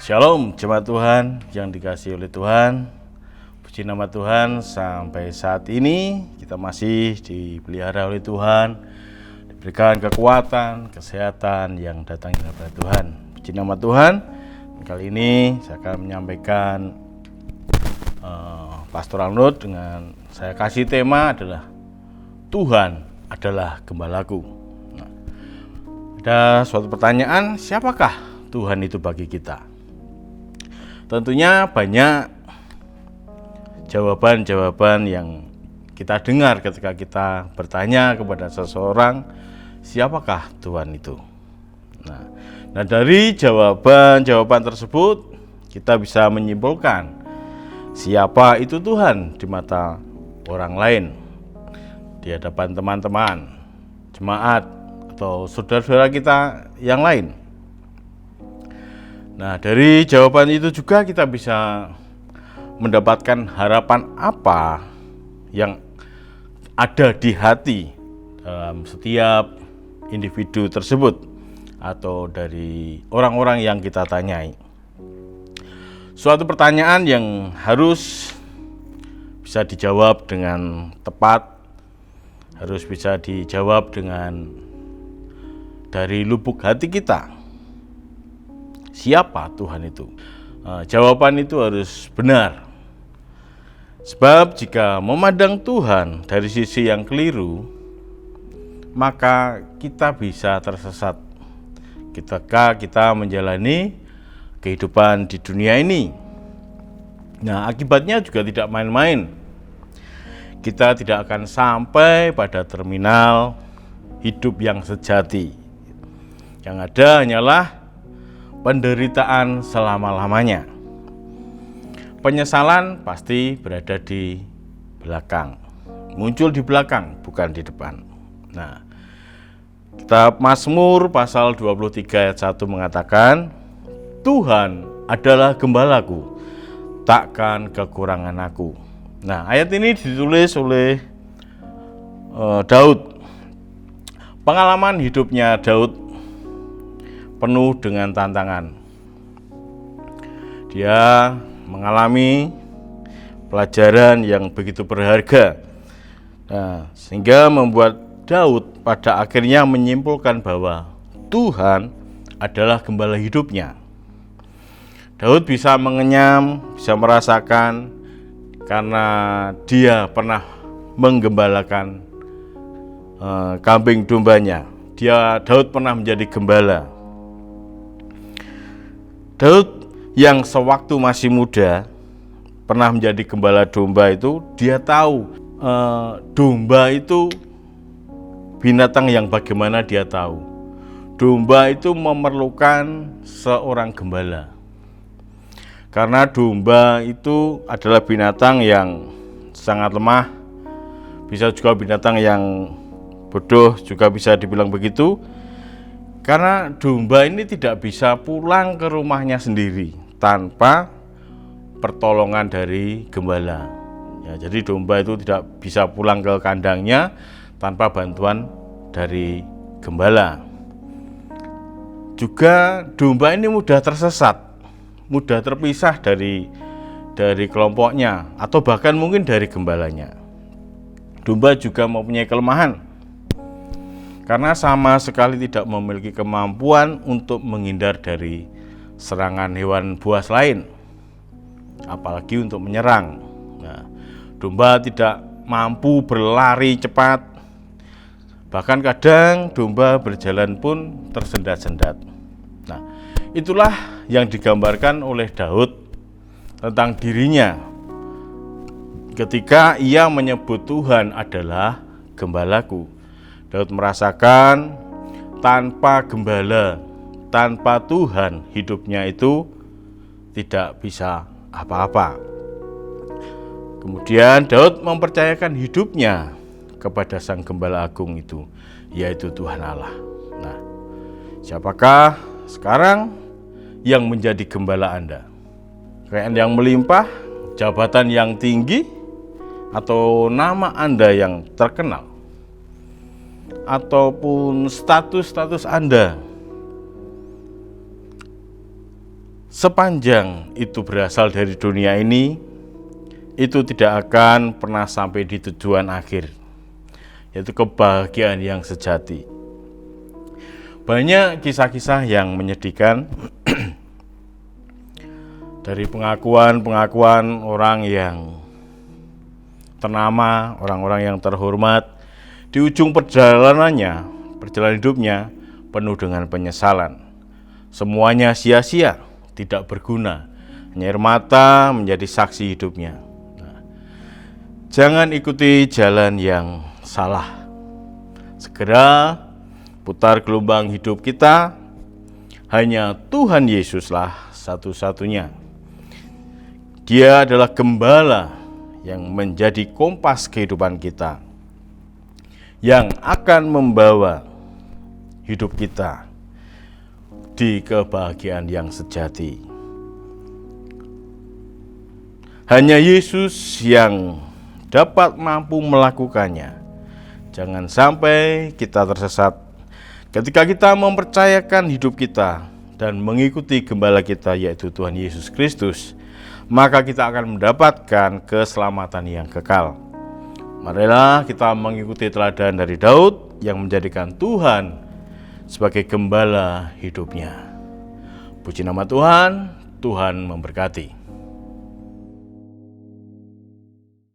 Shalom jemaat Tuhan yang dikasihi oleh Tuhan. Puji nama Tuhan, sampai saat ini kita masih dipelihara oleh Tuhan, diberikan kekuatan, kesehatan yang datang dari Tuhan. Puji nama Tuhan. Kali ini saya akan menyampaikan pastoral note dengan saya kasih tema adalah Tuhan adalah gembalaku. Nah, ada suatu pertanyaan, siapakah Tuhan itu bagi kita? Tentunya banyak jawaban-jawaban yang kita dengar ketika kita bertanya kepada seseorang, siapakah Tuhan itu? Nah, dari jawaban-jawaban tersebut kita bisa menyimpulkan siapa itu Tuhan di mata orang lain, di hadapan teman-teman, jemaat, atau saudara-saudara kita yang lain. Nah, dari jawaban itu juga kita bisa mendapatkan harapan apa yang ada di hati dalam setiap individu tersebut atau dari orang-orang yang kita tanyai. Suatu pertanyaan yang harus bisa dijawab dengan tepat, harus bisa dijawab dengan dari lubuk hati kita. Siapa Tuhan itu? Jawaban itu harus benar. Sebab jika memandang Tuhan dari sisi yang keliru, maka kita bisa tersesat ketika kita menjalani kehidupan di dunia ini. Nah, akibatnya juga tidak main-main. Kita tidak akan sampai pada terminal hidup yang sejati. Yang ada hanyalah penderitaan selama-lamanya. Penyesalan pasti berada di belakang, muncul di belakang, bukan di depan. Nah, kitab Mazmur pasal 23 ayat 1 mengatakan, Tuhan adalah gembalaku, takkan kekurangan aku. Nah, ayat ini ditulis oleh Daud. Pengalaman hidupnya Daud penuh dengan tantangan. Dia mengalami pelajaran yang begitu berharga. Nah, sehingga membuat Daud pada akhirnya menyimpulkan bahwa Tuhan adalah gembala hidupnya. Daud bisa mengenyam, bisa merasakan karena dia pernah menggembalakan kambing dombanya. Daud pernah menjadi gembala. Daud yang sewaktu masih muda pernah menjadi gembala domba itu, dia tahu domba itu binatang yang bagaimana dia tahu. Domba itu memerlukan seorang gembala. Karena domba itu adalah binatang yang sangat lemah, bisa juga binatang yang bodoh, juga bisa dibilang begitu. Karena domba ini tidak bisa pulang ke rumahnya sendiri tanpa pertolongan dari gembala. Ya, jadi domba itu tidak bisa pulang ke kandangnya tanpa bantuan dari gembala. Juga domba ini mudah tersesat, mudah terpisah dari kelompoknya atau bahkan mungkin dari gembalanya. Domba juga mempunyai kelemahan karena sama sekali tidak memiliki kemampuan untuk menghindar dari serangan hewan buas lain, apalagi untuk menyerang. Nah, domba tidak mampu berlari cepat, bahkan kadang domba berjalan pun tersendat-sendat. Nah, itulah yang digambarkan oleh Daud tentang dirinya ketika ia menyebut Tuhan adalah gembalaku. Daud merasakan tanpa gembala, tanpa Tuhan, hidupnya itu tidak bisa apa-apa. Kemudian Daud mempercayakan hidupnya kepada Sang Gembala Agung itu, yaitu Tuhan Allah. Nah, siapakah sekarang yang menjadi gembala Anda? Kekayaan yang melimpah, jabatan yang tinggi, atau nama Anda yang terkenal? Ataupun status Anda sepanjang itu berasal dari dunia ini, itu tidak akan pernah sampai di tujuan akhir, yaitu kebahagiaan yang sejati. Banyak kisah-kisah yang menyedihkan dari pengakuan orang yang ternama, orang-orang yang terhormat, di ujung perjalanan hidupnya penuh dengan penyesalan. Semuanya sia-sia, tidak berguna, hanya air mata menjadi saksi hidupnya. Jangan ikuti jalan yang salah. Segera putar gelombang hidup kita. Hanya Tuhan Yesuslah satu-satunya. Dia adalah gembala yang menjadi kompas kehidupan kita, yang akan membawa hidup kita di kebahagiaan yang sejati. Hanya Yesus yang dapat mampu melakukannya. Jangan sampai kita tersesat ketika kita mempercayakan hidup kita dan mengikuti gembala kita, yaitu Tuhan Yesus Kristus. Maka kita akan mendapatkan keselamatan yang kekal. Marilah kita mengikuti teladan dari Daud yang menjadikan Tuhan sebagai gembala hidupnya. Puji nama Tuhan, Tuhan memberkati.